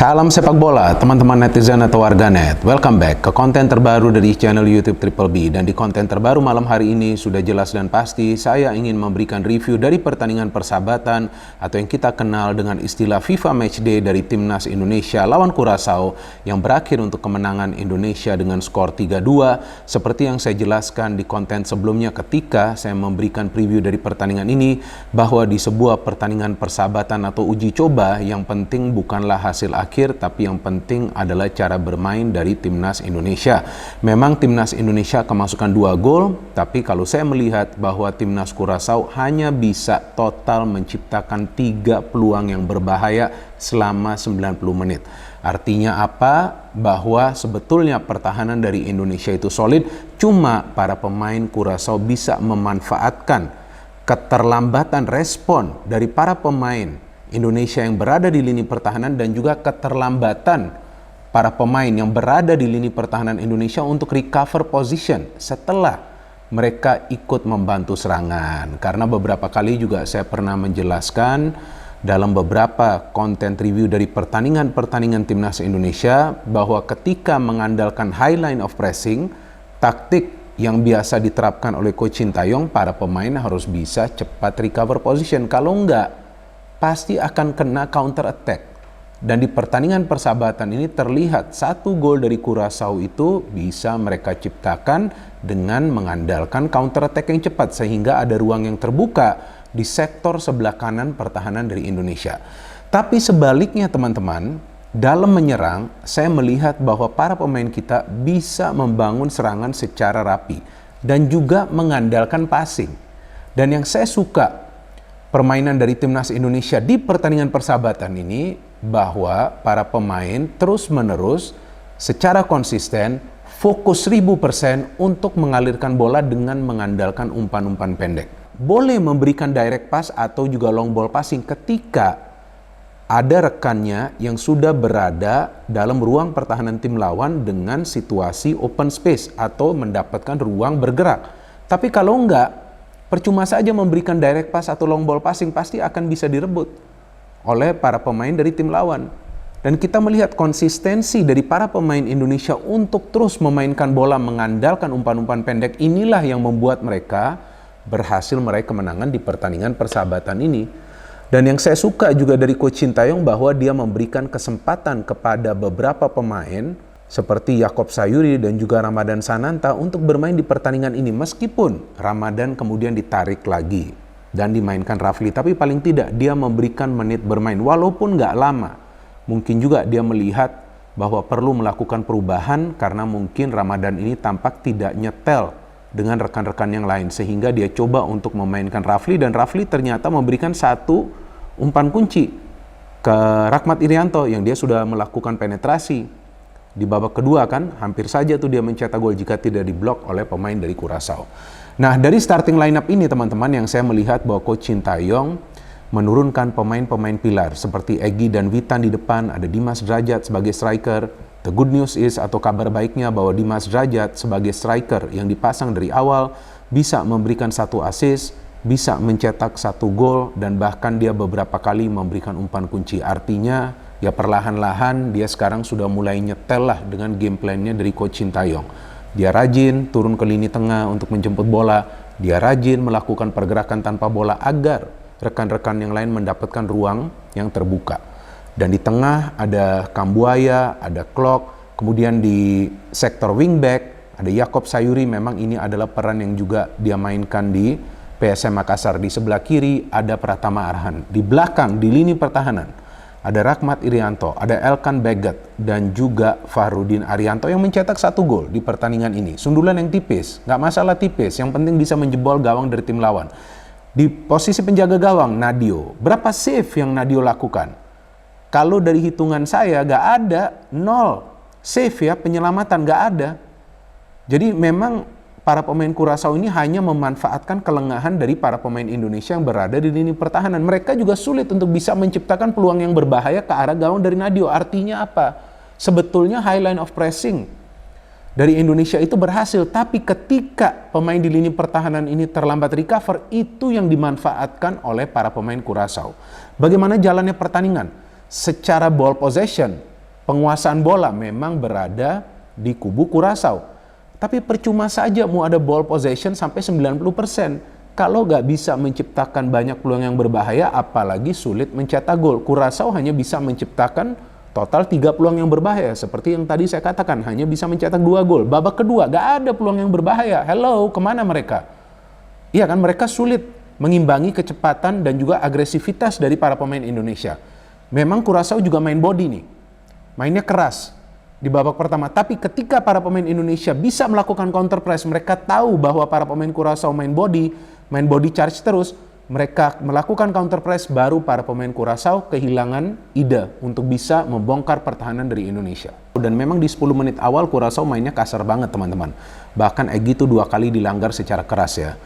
Salam sepak bola, teman-teman netizen atau warganet. Welcome back ke konten terbaru dari channel YouTube Triple B. Dan di konten terbaru malam hari ini sudah jelas dan pasti saya ingin memberikan review dari pertandingan persahabatan atau yang kita kenal dengan istilah FIFA Matchday dari Timnas Indonesia lawan Curaçao yang berakhir untuk kemenangan Indonesia dengan skor 3-2. Seperti yang saya jelaskan di konten sebelumnya ketika saya memberikan preview dari pertandingan ini, bahwa di sebuah pertandingan persahabatan atau uji coba yang penting bukanlah hasil akhir, tapi yang penting adalah cara bermain dari Timnas Indonesia. Memang Timnas Indonesia kemasukan 2 gol, tapi kalau saya melihat bahwa Timnas Curaçao hanya bisa total menciptakan 3 peluang yang berbahaya selama 90 menit. Artinya apa? Bahwa sebetulnya pertahanan dari Indonesia itu solid, cuma para pemain Curaçao bisa memanfaatkan keterlambatan respon dari para pemain Indonesia yang berada di lini pertahanan dan juga keterlambatan para pemain yang berada di lini pertahanan Indonesia untuk recover position setelah mereka ikut membantu serangan. Karena beberapa kali juga saya pernah menjelaskan dalam beberapa konten review dari pertandingan-pertandingan Timnas Indonesia bahwa ketika mengandalkan high line of pressing, taktik yang biasa diterapkan oleh Coach Sintayong, para pemain harus bisa cepat recover position. Kalau enggak, pasti akan kena counter attack. Dan di pertandingan persahabatan ini terlihat 1 gol dari Curaçao itu bisa mereka ciptakan dengan mengandalkan counter attack yang cepat, sehingga ada ruang yang terbuka di sektor sebelah kanan pertahanan dari Indonesia. Tapi sebaliknya teman-teman, dalam menyerang saya melihat bahwa para pemain kita bisa membangun serangan secara rapi dan juga mengandalkan passing. Dan yang saya suka permainan dari Timnas Indonesia di pertandingan persahabatan ini, bahwa para pemain terus-menerus secara konsisten fokus 1000% untuk mengalirkan bola dengan mengandalkan umpan-umpan pendek. Boleh memberikan direct pass atau juga long ball passing ketika ada rekannya yang sudah berada dalam ruang pertahanan tim lawan dengan situasi open space atau mendapatkan ruang bergerak. Tapi kalau enggak, percuma saja memberikan direct pass atau long ball passing, pasti akan bisa direbut oleh para pemain dari tim lawan. Dan kita melihat konsistensi dari para pemain Indonesia untuk terus memainkan bola mengandalkan umpan-umpan pendek, inilah yang membuat mereka berhasil meraih kemenangan di pertandingan persahabatan ini. Dan yang saya suka juga dari Coach Sintayong bahwa dia memberikan kesempatan kepada beberapa pemain seperti Yaakob Sayuri dan juga Ramadhan Sananta untuk bermain di pertandingan ini. Meskipun Ramadhan kemudian ditarik lagi dan dimainkan Rafli, tapi paling tidak dia memberikan menit bermain walaupun nggak lama. Mungkin juga dia melihat bahwa perlu melakukan perubahan karena mungkin Ramadhan ini tampak tidak nyetel dengan rekan-rekan yang lain, sehingga dia coba untuk memainkan Rafli, dan Rafli ternyata memberikan 1 umpan kunci ke Rahmat Irianto yang dia sudah melakukan penetrasi di babak kedua, kan hampir saja tuh dia mencetak gol jika tidak diblok oleh pemain dari Curaçao. Nah, dari starting lineup ini teman-teman, yang saya melihat bahwa Coach Sintayong menurunkan pemain-pemain pilar seperti Egy dan Witan di depan, ada Dimas Drajat sebagai striker. The good news is, atau kabar baiknya, bahwa Dimas Drajat sebagai striker yang dipasang dari awal bisa memberikan 1 assist, bisa mencetak 1 gol, dan bahkan dia beberapa kali memberikan umpan kunci. Artinya ya perlahan-lahan dia sekarang sudah mulai nyetel lah dengan game plan-nya dari Coach Sintayong. Dia rajin turun ke lini tengah untuk menjemput bola, dia rajin melakukan pergerakan tanpa bola agar rekan-rekan yang lain mendapatkan ruang yang terbuka. Dan di tengah ada Kambuaya, ada Klok, kemudian di sektor wingback ada Yaakob Sayuri. Memang ini adalah peran yang juga dia mainkan di PSM Makassar. Di sebelah kiri ada Pratama Arhan, di belakang di lini pertahanan ada Rahmat Irianto, ada Elkan Baggett, dan juga Fahrudin Arianto yang mencetak 1 gol di pertandingan ini. Sundulan yang tipis, nggak masalah tipis, yang penting bisa menjebol gawang dari tim lawan. Di posisi penjaga gawang, Nadio, berapa save yang Nadio lakukan? Kalau dari hitungan saya nggak ada, 0 save ya, penyelamatan nggak ada. Jadi memang para pemain Curaçao ini hanya memanfaatkan kelengahan dari para pemain Indonesia yang berada di lini pertahanan. Mereka juga sulit untuk bisa menciptakan peluang yang berbahaya ke arah gawang dari Nadio. Artinya apa? Sebetulnya high line of pressing dari Indonesia itu berhasil, tapi ketika pemain di lini pertahanan ini terlambat recover, itu yang dimanfaatkan oleh para pemain Curaçao. Bagaimana jalannya pertandingan? Secara ball possession, penguasaan bola memang berada di kubu Curaçao. Tapi percuma saja mau ada ball possession sampai 90%. Kalau nggak bisa menciptakan banyak peluang yang berbahaya, apalagi sulit mencetak gol. Curaçao hanya bisa menciptakan total 3 peluang yang berbahaya. Seperti yang tadi saya katakan, hanya bisa mencetak 2 gol. Babak kedua, nggak ada peluang yang berbahaya. Hello, kemana mereka? Iya kan, mereka sulit mengimbangi kecepatan dan juga agresivitas dari para pemain Indonesia. Memang Curaçao juga main body nih. Mainnya keras di babak pertama. Tapi ketika para pemain Indonesia bisa melakukan counter press, mereka tahu bahwa para pemain Curaçao main body charge terus, mereka melakukan counter press, baru para pemain Curaçao kehilangan ide untuk bisa membongkar pertahanan dari Indonesia. Dan memang di 10 menit awal Curaçao mainnya kasar banget teman-teman. Bahkan Egy itu 2 kali dilanggar secara keras ya.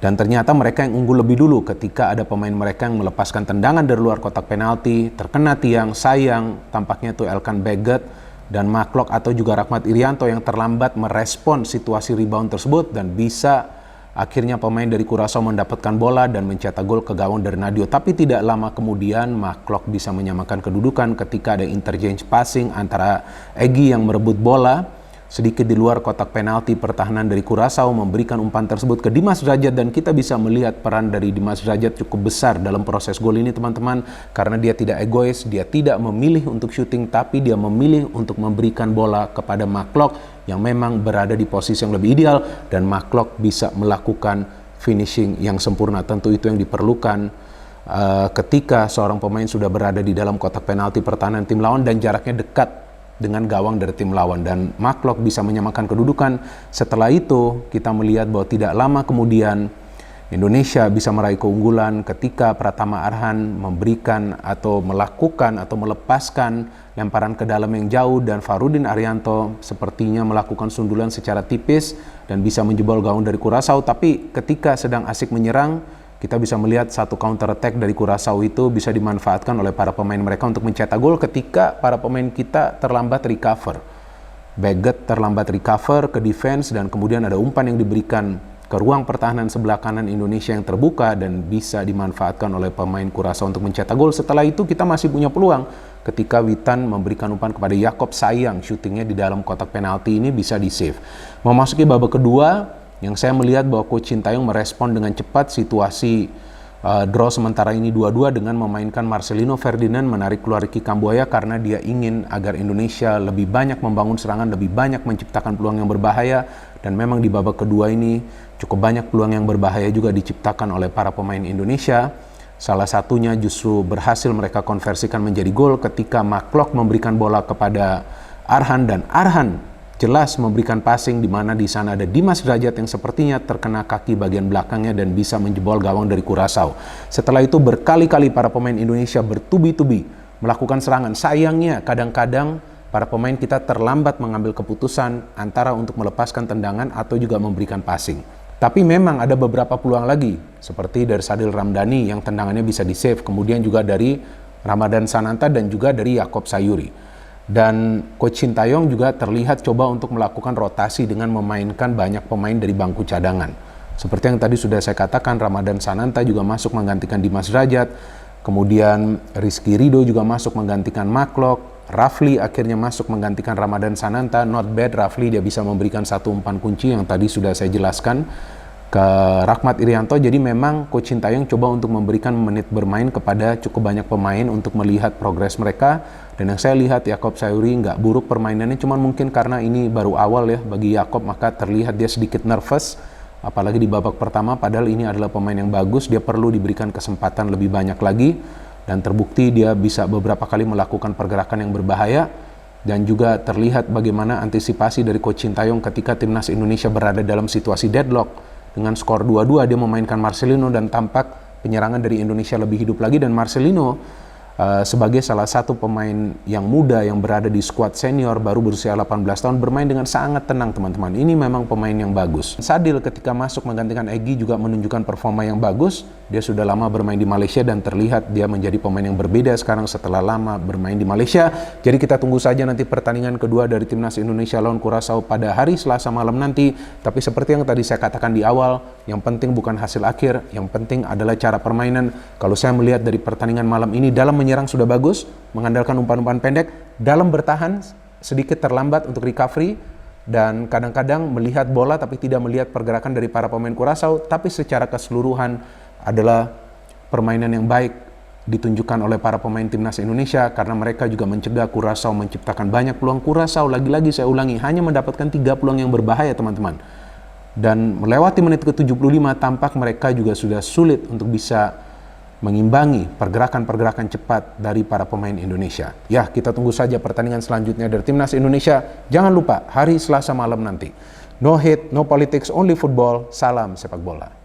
Dan ternyata mereka yang unggul lebih dulu ketika ada pemain mereka yang melepaskan tendangan dari luar kotak penalti, terkena tiang, sayang, tampaknya itu Elkan Baggett dan Maklok atau juga Rahmat Irianto yang terlambat merespon situasi rebound tersebut, dan bisa akhirnya pemain dari Curaçao mendapatkan bola dan mencetak gol ke gawang dari Nadio. Tapi tidak lama kemudian Maklok bisa menyamakan kedudukan ketika ada interchange passing antara Egy yang merebut bola sedikit di luar kotak penalti. Pertahanan dari Curaçao memberikan umpan tersebut ke Dimas Derajat, dan kita bisa melihat peran dari Dimas Derajat cukup besar dalam proses gol ini teman-teman, karena dia tidak egois, dia tidak memilih untuk syuting, tapi dia memilih untuk memberikan bola kepada Maklok yang memang berada di posisi yang lebih ideal, dan Maklok bisa melakukan finishing yang sempurna. Tentu itu yang diperlukan ketika seorang pemain sudah berada di dalam kotak penalti pertahanan tim lawan dan jaraknya dekat dengan gawang dari tim lawan, dan Maklok bisa menyamakan kedudukan. Setelah itu kita melihat bahwa tidak lama kemudian Indonesia bisa meraih keunggulan ketika Pratama Arhan memberikan atau melakukan atau melepaskan lemparan ke dalam yang jauh, dan Farudin Arianto sepertinya melakukan sundulan secara tipis dan bisa menjebol gawang dari Curaçao. Tapi ketika sedang asik menyerang, kita bisa melihat satu counter attack dari Curaçao itu bisa dimanfaatkan oleh para pemain mereka untuk mencetak gol ketika para pemain kita terlambat recover. Baggett terlambat recover ke defense, dan kemudian ada umpan yang diberikan ke ruang pertahanan sebelah kanan Indonesia yang terbuka dan bisa dimanfaatkan oleh pemain Curaçao untuk mencetak gol. Setelah itu kita masih punya peluang ketika Witan memberikan umpan kepada Yakob, sayang syutingnya di dalam kotak penalti ini bisa di-save. Memasuki babak kedua, yang saya melihat bahwa Coach Sintayong merespon dengan cepat situasi draw sementara ini 2-2 dengan memainkan Marcelino Ferdinand menarik keluar Ricky Kambuaya, karena dia ingin agar Indonesia lebih banyak membangun serangan, lebih banyak menciptakan peluang yang berbahaya. Dan memang di babak kedua ini cukup banyak peluang yang berbahaya juga diciptakan oleh para pemain Indonesia. Salah satunya justru berhasil mereka konversikan menjadi gol ketika Maklok memberikan bola kepada Arhan, dan Arhan jelas memberikan passing di mana di sana ada Dimas Derajat yang sepertinya terkena kaki bagian belakangnya dan bisa menjebol gawang dari Curaçao. Setelah itu berkali-kali para pemain Indonesia bertubi-tubi melakukan serangan. Sayangnya kadang-kadang para pemain kita terlambat mengambil keputusan antara untuk melepaskan tendangan atau juga memberikan passing. Tapi memang ada beberapa peluang lagi, seperti dari Sadil Ramdhani yang tendangannya bisa di-save, kemudian juga dari Ramadan Sananta dan juga dari Yakob Sayuri. Dan Coach Sintayong juga terlihat coba untuk melakukan rotasi dengan memainkan banyak pemain dari bangku cadangan. Seperti yang tadi sudah saya katakan, Ramadan Sananta juga masuk menggantikan Dimas Derajat, kemudian Rizky Ridho juga masuk menggantikan Maklok, Rafli akhirnya masuk menggantikan Ramadan Sananta. Not bad Rafli, dia bisa memberikan satu umpan kunci yang tadi sudah saya jelaskan ke Rahmat Irianto. Jadi memang Coach Sintayong coba untuk memberikan menit bermain kepada cukup banyak pemain untuk melihat progres mereka. Dan yang saya lihat Yakob Sayuri nggak buruk permainannya, cuman mungkin karena ini baru awal ya bagi Yakob, maka terlihat dia sedikit nervous. Apalagi di babak pertama, padahal ini adalah pemain yang bagus, dia perlu diberikan kesempatan lebih banyak lagi. Dan terbukti dia bisa beberapa kali melakukan pergerakan yang berbahaya. Dan juga terlihat bagaimana antisipasi dari Coach Sintayong ketika timnas Indonesia berada dalam situasi deadlock. Dengan skor 2-2 dia memainkan Marcelino, dan tampak penyerangan dari Indonesia lebih hidup lagi. Dan Marcelino sebagai salah satu pemain yang muda yang berada di skuad senior baru berusia 18 tahun bermain dengan sangat tenang teman-teman. Ini memang pemain yang bagus. Sadil ketika masuk menggantikan Egy juga menunjukkan performa yang bagus. Dia sudah lama bermain di Malaysia dan terlihat dia menjadi pemain yang berbeda sekarang setelah lama bermain di Malaysia. Jadi kita tunggu saja nanti pertandingan kedua dari timnas Indonesia lawan Curaçao pada hari Selasa malam nanti. Tapi seperti yang tadi saya katakan di awal, yang penting bukan hasil akhir, yang penting adalah cara permainan. Kalau saya melihat dari pertandingan malam ini dalam menyerang sudah bagus, mengandalkan umpan-umpan pendek, dalam bertahan sedikit terlambat untuk recovery, dan kadang-kadang melihat bola tapi tidak melihat pergerakan dari para pemain Curaçao, tapi secara keseluruhan adalah permainan yang baik ditunjukkan oleh para pemain timnas Indonesia karena mereka juga mencegah Curaçao menciptakan banyak peluang. Curaçao lagi-lagi saya ulangi hanya mendapatkan 3 peluang yang berbahaya teman-teman. Dan melewati menit ke-75 tampak mereka juga sudah sulit untuk bisa mengimbangi pergerakan-pergerakan cepat dari para pemain Indonesia. Ya, kita tunggu saja pertandingan selanjutnya dari timnas Indonesia. Jangan lupa hari Selasa malam nanti. No hate, no politics, only football. Salam sepak bola.